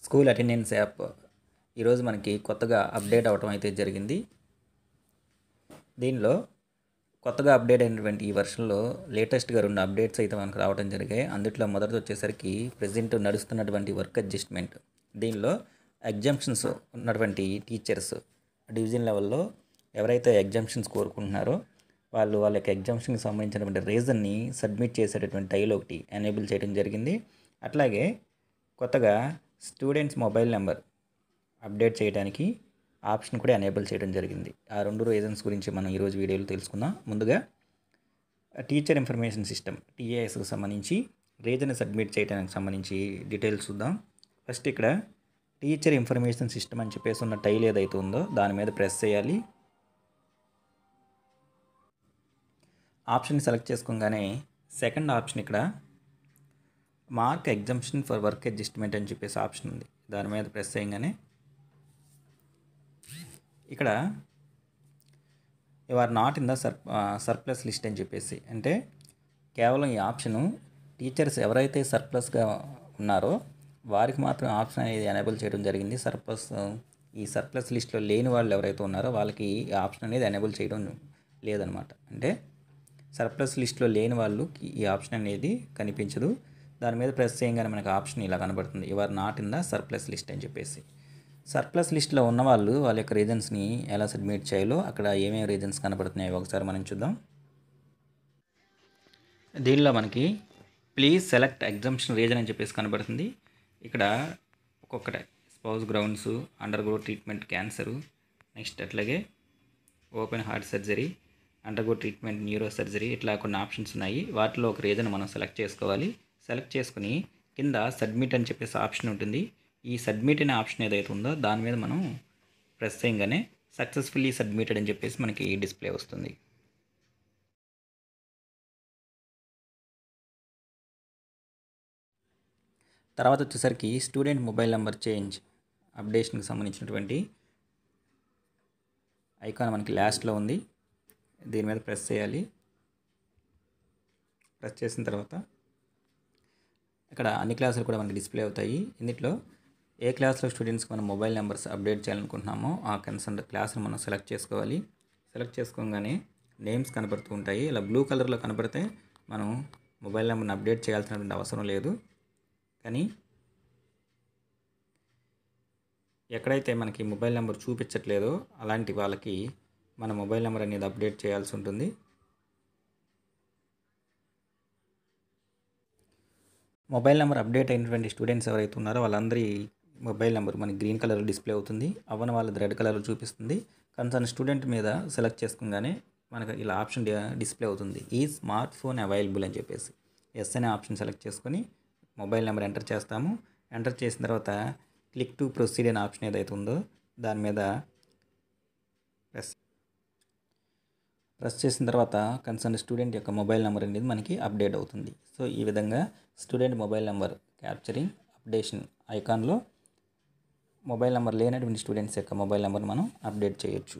School attendance app ఈరోజు మనకి కొత్తగా అప్డేట్ అవ్వటం అయితే జరిగింది. దీనిలో కొత్తగా అప్డేట్ అయినటువంటి ఈ వర్షన్లో లేటెస్ట్గా 2 అప్డేట్స్ అయితే మనకు రావడం జరిగాయి. అందులో మొదటిది వచ్చేసరికి ప్రెజెంట్ నడుస్తున్నటువంటి వర్క్ అడ్జస్ట్మెంట్. దీనిలో ఎగ్జామ్షన్స్ ఉన్నటువంటి టీచర్స్ డివిజన్ లెవెల్లో ఎవరైతే ఎగ్జామ్షన్స్ కోరుకుంటున్నారో వాళ్ళ యొక్క ఎగ్జామ్షన్కి సంబంధించినటువంటి రీజన్ని సబ్మిట్ చేసేటటువంటి టైల్ ఒకటి ఎనేబుల్ చేయడం జరిగింది. అట్లాగే కొత్తగా స్టూడెంట్స్ మొబైల్ నెంబర్ అప్డేట్ చేయడానికి ఆప్షన్ కూడా ఎనేబుల్ చేయడం జరిగింది. ఆ 2 రీజన్స్ గురించి మనం ఈరోజు వీడియోలో తెలుసుకుందాం. ముందుగా టీచర్ ఇన్ఫర్మేషన్ సిస్టమ్ టీఏఎస్కి సంబంధించి రీజన్ సబ్మిట్ చేయడానికి సంబంధించి డీటెయిల్స్ చూద్దాం. ఫస్ట్ ఇక్కడ టీచర్ ఇన్ఫర్మేషన్ సిస్టమ్ అని చెప్పేసి ఉన్న టైల్ ఏదైతే ఉందో దాని మీద ప్రెస్ చేయాలి. ఆప్షన్ సెలెక్ట్ చేసుకోగానే సెకండ్ ఆప్షన్ ఇక్కడ mark exemption for work adjustment అని చెప్పేసి ఆప్షన్ ఉంది. దాని మీద ప్రెస్ చేయగానే ఇక్కడ you are not in the surplus list అని చెప్పేసి, అంటే కేవలం ఈ ఆప్షను టీచర్స్ ఎవరైతే సర్ప్లస్గా ఉన్నారో వారికి మాత్రం ఆప్షన్ అనేది ఎనేబుల్ చేయడం జరిగింది. ఈ సర్ప్లస్ లిస్ట్లో లేని వాళ్ళు ఎవరైతే ఉన్నారో వాళ్ళకి ఈ ఆప్షన్ అనేది ఎనేబుల్ చేయడం లేదనమాట. అంటే సర్ప్లస్ లిస్ట్లో లేని వాళ్ళకి ఈ ఆప్షన్ అనేది కనిపించదు. దాని మీద ప్రెస్ చేయగానే మనకు ఆప్షన్ ఇలా కనబడుతుంది, you are not in the surplus list అని చెప్పేసి. సర్ప్లస్ లిస్ట్లో ఉన్నవాళ్ళు వాళ్ళ యొక్క రీజన్స్ని ఎలా సబ్మిట్ చేయాలో అక్కడ ఏమేమి రీజన్స్ కనబడుతున్నాయో ఒకసారి మనం చూద్దాం. దీనిలో మనకి ప్లీజ్ సెలెక్ట్ ఎగ్జామ్షన్ రీజన్ అని చెప్పేసి కనబడుతుంది. ఇక్కడ ఒక్కొక్కటి spouse grounds, undergo treatment cancer, next అట్లాగే open heart surgery, undergo treatment neuro surgery, ఇట్లా కొన్ని ఆప్షన్స్ ఉన్నాయి. వాటిలో ఒక రీజన్ మనం సెలెక్ట్ చేసుకోవాలి. సెలెక్ట్ చేసుకుని కింద సబ్మిట్ అని చెప్పేసి ఆప్షన్ ఉంటుంది. ఈ సబ్మిట్ అనే ఆప్షన్ ఏదైతే ఉందో దాని మీద మనం ప్రెస్ చేయగానే సక్సెస్ఫుల్లీ సబ్మిటెడ్ అని చెప్పేసి మనకి డిస్ప్లే వస్తుంది. తర్వాత వచ్చేసరికి స్టూడెంట్ మొబైల్ నెంబర్ చేంజ్ అప్డేషన్కి సంబంధించినటువంటి ఐకాన్ మనకి లాస్ట్లో ఉంది. దీని మీద ప్రెస్ చేయాలి. ప్రెస్ చేసిన తర్వాత ఇక్కడ అన్ని క్లాసులు కూడా మనకి డిస్ప్లే అవుతాయి. ఇందులో ఏ క్లాస్లో స్టూడెంట్స్కి మనం మొబైల్ నెంబర్స్ అప్డేట్ చేయాలనుకుంటున్నామో ఆ కన్సర్న్ క్లాస్ని మనం సెలెక్ట్ చేసుకోవాలి. సెలెక్ట్ చేసుకోగానే నేమ్స్ కనబడుతూ ఉంటాయి. ఇలా బ్లూ కలర్లో కనబడితే మనం మొబైల్ నెంబర్ని అప్డేట్ చేయాల్సినటువంటి అవసరం లేదు. కానీ ఎక్కడైతే మనకి మొబైల్ నెంబర్ చూపించట్లేదో అలాంటి వాళ్ళకి మన మొబైల్ నెంబర్ అనేది అప్డేట్ చేయాల్సి ఉంటుంది. మొబైల్ నెంబర్ అప్డేట్ అయినటువంటి స్టూడెంట్స్ ఎవరైతే ఉన్నారో వాళ్ళందరి మొబైల్ నెంబర్ మనకి గ్రీన్ కలర్ డిస్ప్లే అవుతుంది. అవ్వని వాళ్ళది రెడ్ కలర్ చూపిస్తుంది. కన్సర్న్ స్టూడెంట్ మీద సెలెక్ట్ చేసుకోగానే మనకు ఇలా ఆప్షన్ డిస్ప్లే అవుతుంది, ఈ స్మార్ట్ ఫోన్ అవైలబుల్ అని చెప్పేసి. ఎస్ అనే ఆప్షన్ సెలెక్ట్ చేసుకొని మొబైల్ నెంబర్ ఎంటర్ చేస్తాము. ఎంటర్ చేసిన తర్వాత క్లిక్ టు ప్రొసీడ్ అనే ఆప్షన్ ఏదైతే ఉందో దాని మీద ప్రెస్ చేసిన తర్వాత కన్సర్న్ స్టూడెంట్ యొక్క మొబైల్ నెంబర్ అనేది మనకి అప్డేట్ అవుతుంది. సో ఈ విధంగా student mobile number capturing updation ఐకాన్లో మొబైల్ నెంబర్ లేనటువంటి స్టూడెంట్స్ యొక్క మొబైల్ నెంబర్ మనం అప్డేట్ చేయొచ్చు.